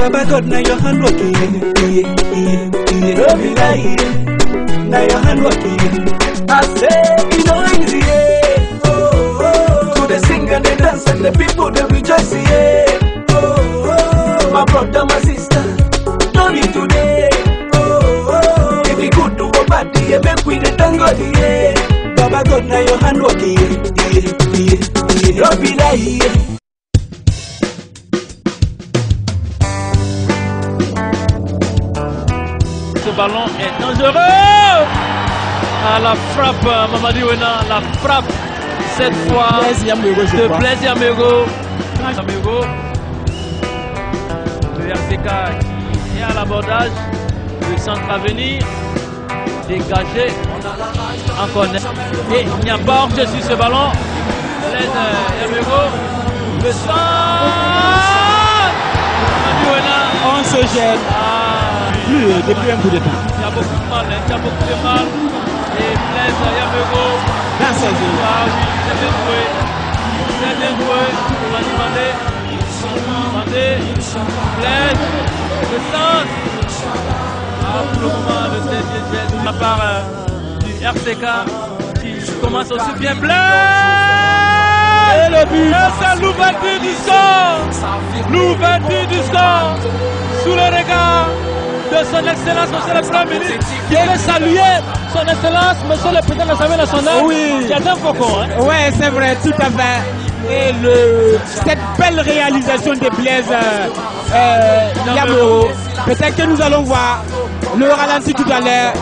Baba God, now your hand working. Don't be like now your hand working. I say it no easy. To the sing and the dance and the people that rejoice. My brother, my sister, don't be today. If we good to go party, make we the tango. Baba God, now your hand working. Don't be like. Ce ballon est dangereux. À la frappe, Mamadi Wena, la frappe cette fois de Blaise Yamego. Le RCK qui est à l'abordage, le centre à venir, dégagé, encore et il n'y a pas hors-jeu sur ce ballon. Blaise Yamego, le centre, Mamadi Wena. On se gêne. Depuis un coup de temps. Il y a beaucoup de mal, il y a beaucoup de mal. Et Blaise Yamego. Dans ses yeux. Ah oui, c'est bien joué. C'est bien joué. Mandé. Blaise. Le centre. Ah, pour le moment, le dernier geste de la part du RCK qui commence aussi bien. Blaise. Et le but. Et c'est l'ouverture du score. L'ouverture du score. Sous le regard de son excellence, monsieur le Premier ministre. Je vais saluer son excellence, monsieur le président de l'Assemblée nationale. Oui. Qui est un faucon. Hein? Oui, c'est vrai, tout à fait. Et cette belle réalisation de Blaise Yamego, peut-être que nous allons voir le ralenti tout à l'heure.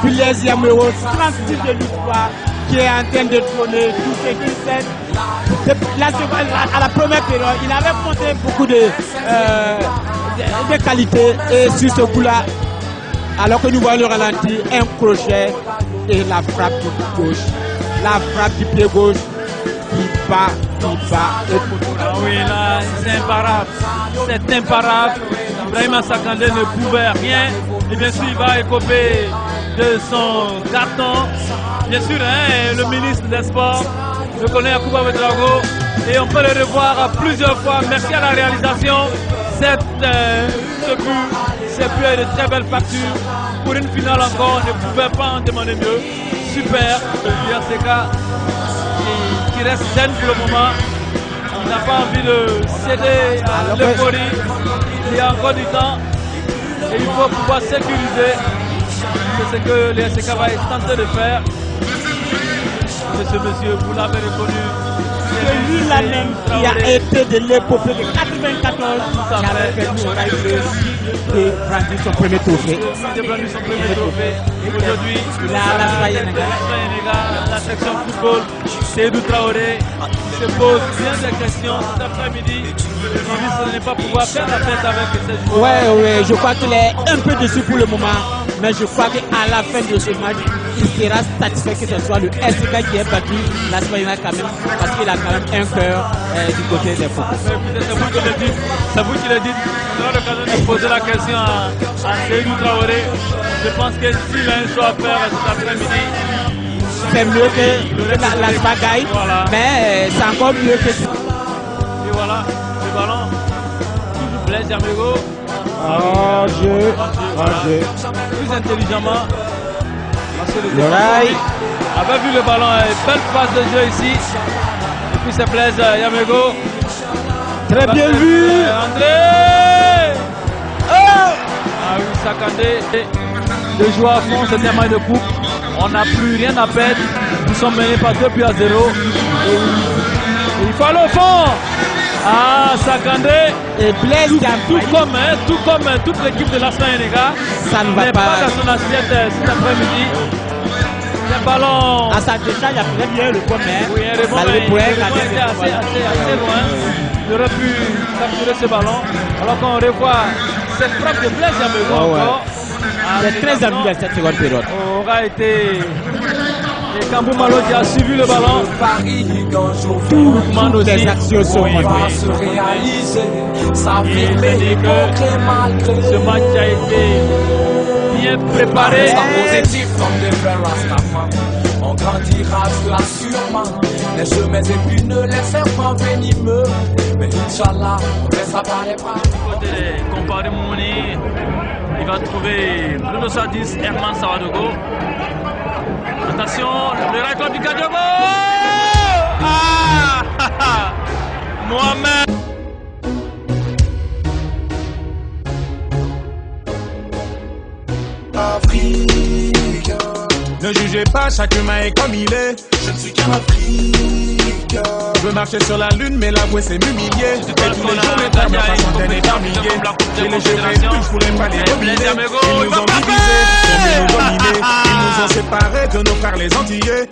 Blaise Yamego, transfert de l'histoire, qui est en train de donner tout ce qu'il fait. À la première période, il avait montré beaucoup de qualité, et sur ce coup-là, alors que nous voyons le ralenti, un crochet et la frappe du pied gauche, qui bat. Ah oui, là, c'est imparable, Ibrahima Sakandé ne pouvait rien, et bien sûr il va écoper de son carton, bien sûr, hein, le ministre des Sports, je connais Akouba Ouedraogo, et on peut le revoir plusieurs fois. Merci à la réalisation. Ce but, c'est plus de très belle facture. Pour une finale encore, on ne pouvait pas en demander mieux. Super, le RCK qui reste zen pour le moment. Il n'a pas envie de céder à l'euphorie. Il y a encore du temps et il faut pouvoir sécuriser. C'est ce que le RCK va tenter de faire. C'est ce monsieur, vous l'avez reconnu. C'est lui-là même qui a été de l'épopée de 94 qui avait permis au Rail de prendre son premier trophée. Et aujourd'hui, il a la la section football, Seydou Traoré, se pose bien des questions cet après-midi. Le ministre ne pas pouvoir faire la fête avec ses joueurs. Oui, je crois qu'il est un peu dessus pour le moment, mais je crois qu'à la fin de ce match, il sera satisfait que ce soit le RCK qui ait battu la Smaïna quand même, parce qu'il a quand même un cœur du côté des Focus. C'est vous qui le dites. On aura l'occasion de poser la question à Seydou Traoré. Je pense que s'il a un choix à faire cet après-midi, c'est mieux que la bagaille, voilà. Mais c'est encore mieux que ça. Et voilà, le ballon. Blaise Yamego. Jeu. Plus intelligemment. Parce que le Rail avait vu le ballon, belle phase de jeu ici. Et puis c'est Blaise Yamego. Très bien vu. André. Ah oui, Sakandé. Les joueurs à fond, c'est un match de coupe. On n'a plus rien à perdre. Nous sommes menés par 2 buts à 0. Et il faut aller au fond. Ah, Sakandé. Et Blaise, tout comme toute l'équipe de l'Asma Yenega, ça ne va pas dans son assiette cet après-midi. Le ballon. À sa décharge, il a très bien le point, mais oui, le ballon était assez loin. Il aurait pu capturer ce ballon. Alors qu'on revoit cette frappe de Blaise Yamego encore. C'est très amusant dans cette seconde période. Aura été. Et Kambou Malo qui a suivi le ballon. Toutes les actions sont se réaliser. Ça dit que ce match a été bien préparé. Positif comme des frères Rastaman. On grandira cela sûrement. Les chemins épineux, les serpents venimeux. Mais Inch'Allah, on laissera pas les bras. Côté des compas de Mouni, il va trouver Bruno Sadis, Herman Savadogo. Attention, le rayon du Kadogo. Ah Mohamed. Africain. Ne jugez pas, chaque humain est comme il est. Je ne suis qu'un Africain. Je veux marcher sur la lune, mais l'avouer c'est m'humilier. Et tous les jours, les termes par centaines et par milliers. J'ai les jeux prévus, je voulais pas les dominer. Ils nous ont divisés, ils nous ont dominés. Ils nous ont séparés de nos frères les Antillais.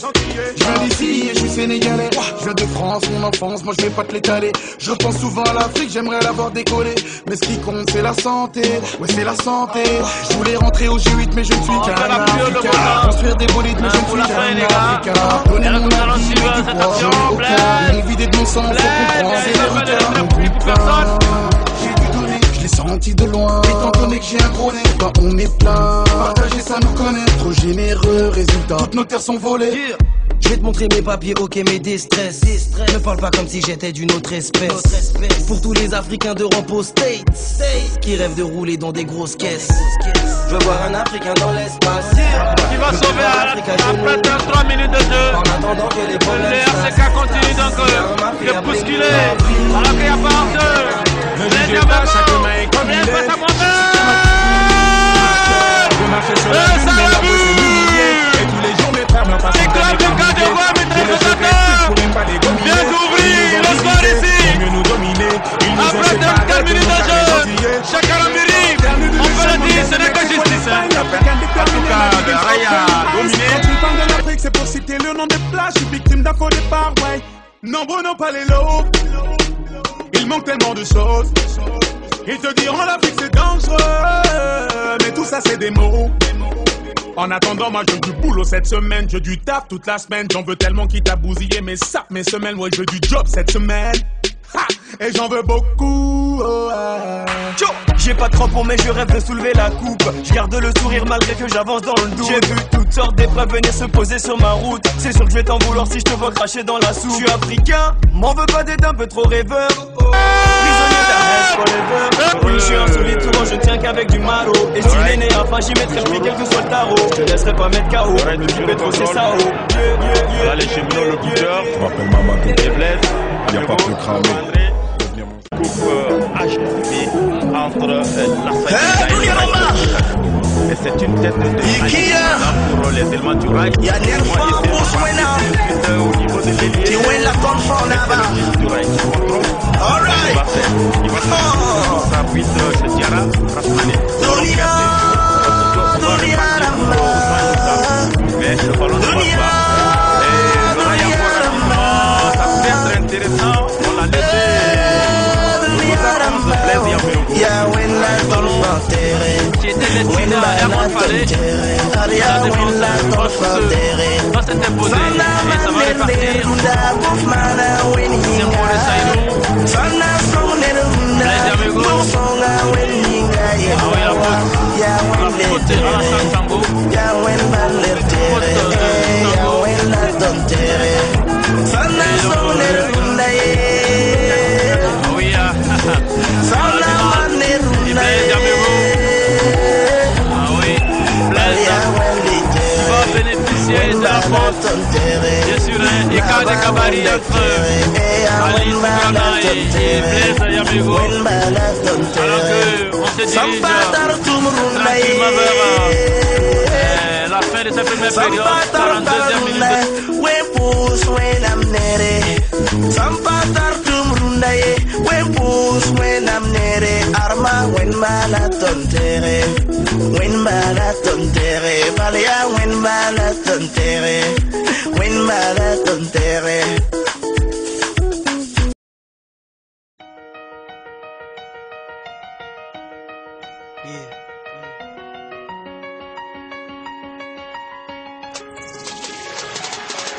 Je viens d'ici et je suis sénégalais. Je viens de France, mon enfance, moi je vais pas te l'étaler. Je pense souvent à l'Afrique, j'aimerais l'avoir décollé. Mais ce qui compte c'est la santé, ouais c'est la santé. Je voulais rentrer au G8 mais je ne suis qu'un Africain. Construire des bolides mais je ne suis qu'un Africain. Donner mon avis et du poids, j'en ai aucun. Ils m'ont vidé de mon sang, faut comprendre, c'est le retard, mon bouquin. J'ai dû donner, je l'ai senti de loin. Étant donné que j'ai un gros nez, bah on est plein. Partager ça nous connaît, trop généreux, résultat. Toutes nos terres sont volées. Je vais te montrer mes papiers, ok, mes déstress. Ne parle pas comme si j'étais d'une autre espèce. Pour tous les Africains d'Europe aux States qui rêvent de rouler dans des grosses caisses. Je veux voir un Africain dans l'espace Qui va sauver après 3 minutes de jeu. En attendant que les problèmes Le RCK continue donc de bousculer. Alors qu'il y a pas de... Ne jugez pas, chaque humain est comme il est. Je veux marcher sur la lune, mais l'avouer c'est m'humilier. Et tous les jours, mes frères me passent en train de Bien d'ouvrir le soir ici. mieux nous dominer. Ils nous ont Après 4 minutes de jeu, chacun la mérite. On peut le dire, ce n'est que justice. En tout cas, Raya dominé. Quand tu parles de l'Afrique, c'est pour citer le nom des plages. Je suis victime d'un faux départ, ouais. Nombreux n'ont pas les lots. Il manque tellement de choses. Ils te diront l'Afrique c'est dangereux. Mais tout ça c'est des mots. En attendant, moi je veux du boulot cette semaine. Je veux du taf toute la semaine. J'en veux tellement qu'il t'a bousillé mes sapes, mes semelles. Ouais, je veux du job cette semaine. Ha! Et j'en veux beaucoup. Oh, ah. J'ai pas de crampons mais je rêve de soulever la coupe. Je garde le sourire malgré que j'avance dans le doute. J'ai vu toutes sortes d'épreuves venir se poser sur ma route. C'est sûr que je vais t'en vouloir si je te vois cracher dans la soupe. Je suis africain, m'en veux pas d'être un peu trop rêveur. Prisonnier d'un rêve forever. Oui je suis insolite, souvent je ne tiens qu'avec du maro. Et si les nez enfin j'y mettrai le prix quel que soit le tarot. Je te laisserai pas mettre KO, tu peux trop c'est ça oh. Là les cheminots, le buteur. Je m'appelle Mamadou. Et Blaise. Il n'y a pas plus cramé. Coupe HTP entre la Saïda et la et c'est une tête de pour les éléments du rail. Moi, au niveau de l'ailier, du rail qui contrôle. Il va faire sa puisse chez Diarra, Rasmane. Mais le ballon ne passe pas. Et le rail encore ça peut être intéressant. On l'a laissé. Qui était destiné à Herman Palais. La défense va s'interposer et ça va répartir. C'est pour les Saïdou. Blaise Amigo. Ah oui, la faute à Alassane Sango. De la faute, bien sûr, écart de gabarit entre Ali Soukrana et Blaise Yamigo. Alors qu'on se dirige tranquillement vers la fin de cette première période, 42e minute.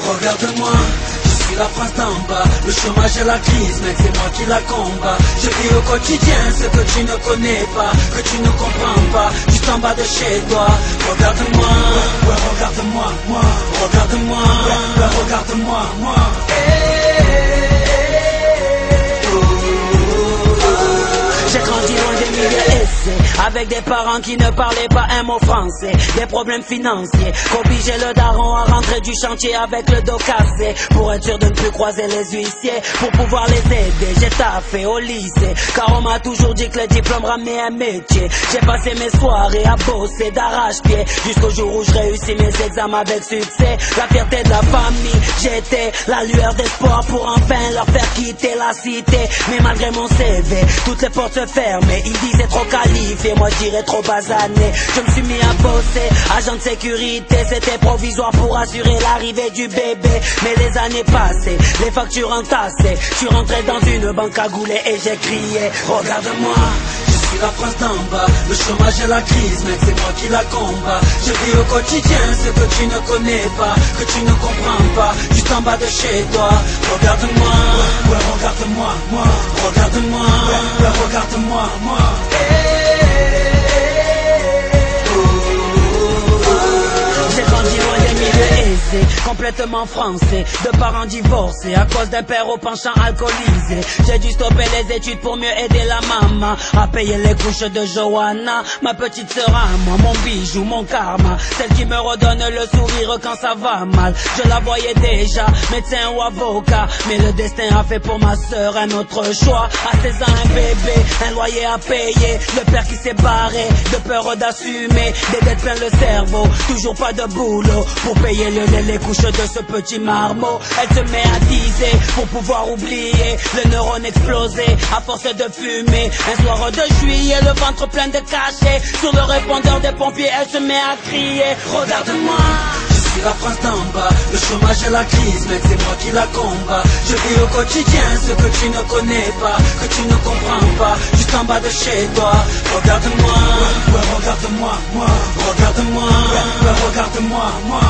Regarde-moi, je suis la France d'en bas. Le chômage et la crise, mec, c'est moi qui la combat. Je vis au quotidien ce que tu ne connais pas, que tu ne comprends pas, juste en bas de chez toi. Regarde-moi, ouais, regarde-moi, moi. Regarde-moi, ouais, regarde-moi, moi. Hey, oh. avec des parents qui ne parlaient pas un mot français. Des problèmes financiers, qu'obligeait le daron à rentrer du chantier avec le dos cassé, pour être sûr de ne plus croiser les huissiers, pour pouvoir les aider. J'ai taffé au lycée, car on m'a toujours dit que le diplôme ramenait un métier. J'ai passé mes soirées à bosser d'arrache-pied, jusqu'au jour où je réussis mes examens avec succès. La fierté de la famille, j'étais la lueur d'espoir pour enfin leur faire quitter la cité. Mais malgré mon CV, toutes les portes se fermaient. Ils disaient trop qualifié, moi je dirais trop basané. Je me suis mis à bosser, agent de sécurité, c'était provisoire pour assurer l'arrivée du bébé. Mais les années passées, les factures entassées, je suis rentré dans une banque à goulet et j'ai crié: regarde-moi, je suis la France d'en bas, le chômage et la crise, mec, c'est moi qui la combat. Je vis au quotidien ce que tu ne connais pas, que tu ne comprends pas, juste en bas de chez toi. Regarde-moi, ouais, regarde-moi, moi, regarde-moi, ouais, regarde-moi, moi. J'ai grandi loin des milieux aisés, complètement français, de parents divorcés à cause d'un père au penchant alcoolisé. J'ai dû stopper les études pour mieux aider la maman à payer les couches de Johanna, ma petite sœur à moi, mon bijou, mon karma, celle qui me redonne le sourire quand ça va mal. Je la voyais déjà, médecin ou avocat, mais le destin a fait pour ma sœur un autre choix. À 16 ans un bébé, un loyer à payer, le père qui s'est barré, de peur d'assumer, des dettes plein le cerveau, toujours pas de boulot pour payer le lait, les couches de ce petit marmot. Elle se met à teaser pour pouvoir oublier, le neurone explosé à force de fumer. Un soir de juillet, le ventre plein de cachets, sur le répondeur des pompiers, elle se met à crier: regarde-moi, je suis la France d'en bas, le chômage et la crise, mec, c'est moi qui la combat. Je vis au quotidien ce que tu ne connais pas, que tu ne comprends pas, juste en bas de chez toi. Regarde-moi, ouais, regarde-moi, moi, regarde-moi, ouais, regarde-moi, moi.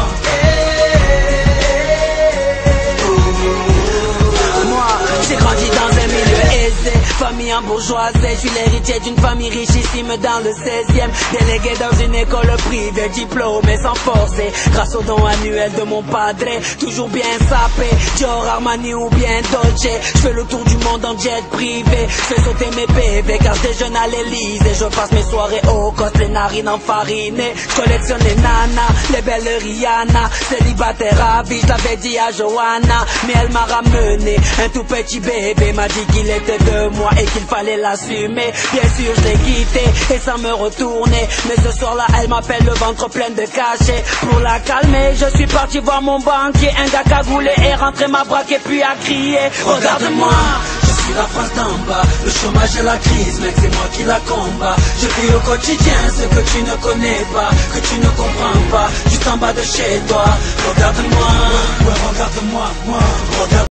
Moi, j'ai grandi dans un milieu aisé, famille en bourgeoisie. Je suis l'héritier d'une famille richissime dans le 16e, délégué dans une école privée, diplômé sans forcer, grâce au don annuel de mon padre. Toujours bien sapé, Dior, Armani ou bien Dolce. Je fais le tour du monde en jet privé, je fais sauter mes bébés car je déjeune à l'Élysée. Je passe mes soirées au coste, les narines enfarinées. Je collectionne les nanas, les belles Rihanna, célibataire à vie, je l'avais dit à Johanna, mais elle m'a ramené un tout petit bébé, m'a dit qu'il était de moi et qu'il fallait l'assumer. Bien sûr je l'ai quitté et sans me retourner, mais ce soir-là elle m'appelle le ventre plein de cachets. Pour la calmer, je suis parti voir mon banquier, un gars cagoulé est rentré m'a braqué puis a crié: regarde-moi, je suis la France d'en bas, le chômage et la crise, mec, c'est moi qui la combat. Je vis au quotidien ce que tu ne connais pas, que tu ne comprends pas, juste en bas de chez toi. Regarde-moi, ouais, regarde-moi, moi, regarde-moi.